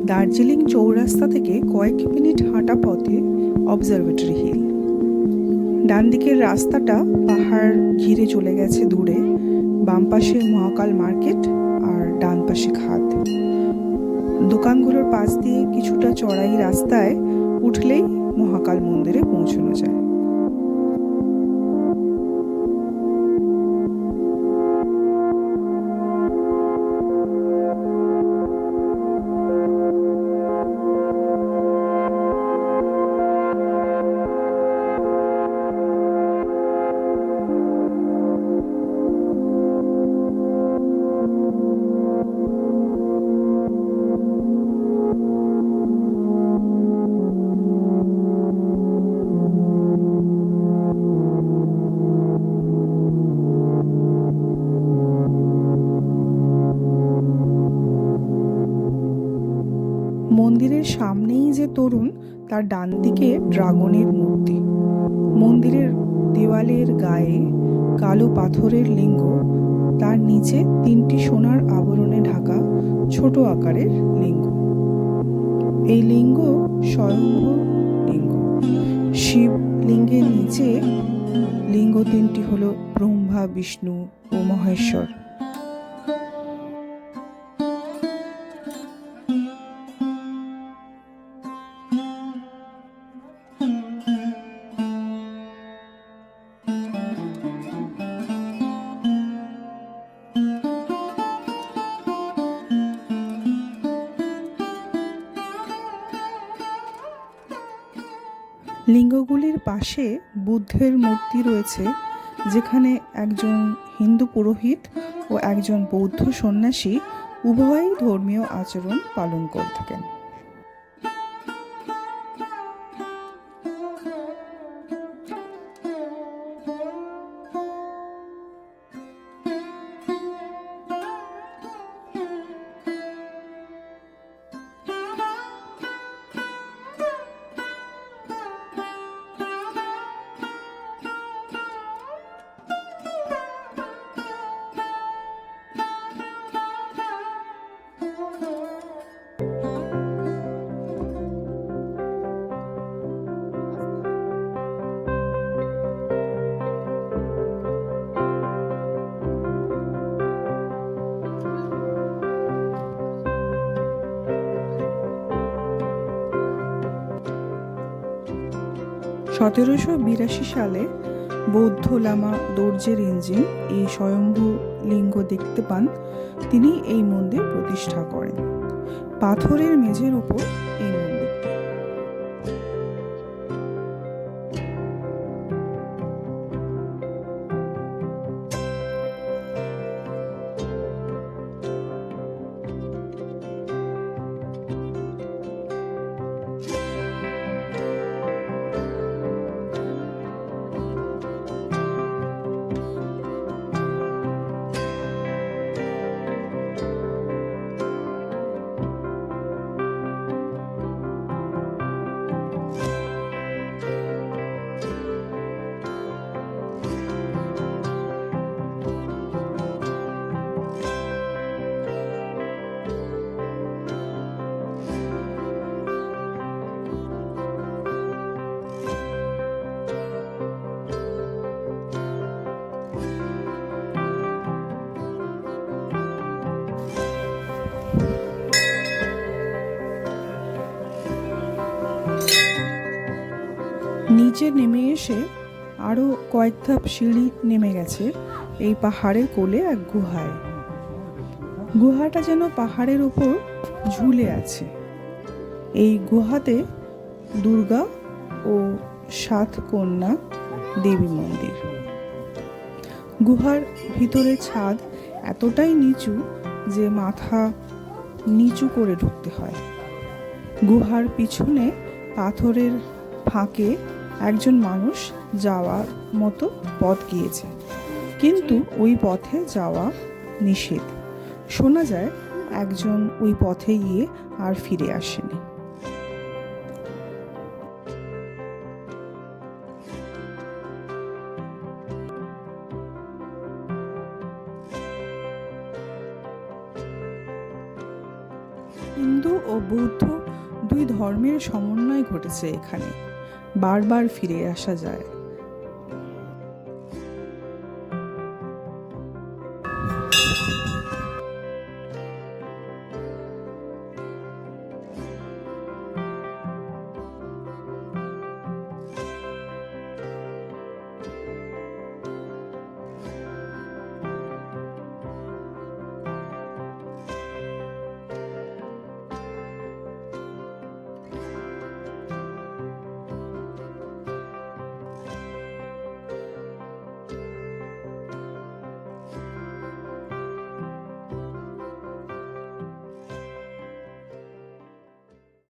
দার্জিলিং চৌরাস্তা থেকে কয়েক মিনিট হাঁটা পথে অবজারভেটরি হিল। ডান দিকের রাস্তাটা পাহাড় ঘিরে চলে গেছে দূরে, বাম পাশে মহাকাল মার্কেট আর ডান পাশে খাদ। দোকানগুলোর পাশ দিয়ে কিছুটা চড়াই রাস্তায় উঠলেই মহাকাল মন্দিরে পৌঁছানো যায়। মন্দিরের সামনেই যে তরুণ, তার ডান দিকে ড্রাগনের মূর্তি। মন্দিরের দেওয়ালের গায়ে কালো পাথরের লিঙ্গ, তার নিচে 3টি সোনার আবরণে ঢাকা ছোট আকারের লিঙ্গ। এই লিঙ্গ স্বয়ম্ভু লিঙ্গ। শিব লিঙ্গের নিচে লিঙ্গ 3টি হলো ব্রহ্মা, বিষ্ণু ও মহেশ্বর। লিঙ্গগুলির পাশে বুদ্ধের মূর্তি রয়েছে, যেখানে একজন হিন্দু পুরোহিত ও একজন বৌদ্ধ সন্ন্যাসী উভয়ই ধর্মীয় আচরণ পালন করে থাকেন। (1782 সালে বৌদ্ধ লামা দর্জের ইঞ্জিন এই স্বয়ম্ভু লিঙ্গ দেখতে পান। তিনি এই মন্দির প্রতিষ্ঠা করেন। পাথরের মেঝের উপর এই মন্দির। নিচে নেমে এসে আরও কয়েক ধাপ সিঁড়ি নেমে গেছে এই পাহাড়ের কোলে এক গুহায়। গুহাটা যেন পাহাড়ের ওপর ঝুলে আছে। এই গুহাতে দুর্গা ও 7 কন্যা দেবী মন্দির। গুহার ভিতরে ছাদ এতটাই নিচু যে মাথা নিচু করে ঢুকতে হয়। গুহার পিছনে পাথরের ফাঁকে একজন মানুষ যাওয়ার মতো পথ গিয়েছে, কিন্তু ওই পথে যাওয়া নিষেধ। শোনা যায় একজন ওই পথে গিয়ে আর ফিরে আসেনি। হিন্দু ও বৌদ্ধ দুই ধর্মের সমন্বয় ঘটেছে এখানে, বারবার ফিরে আসা যায়।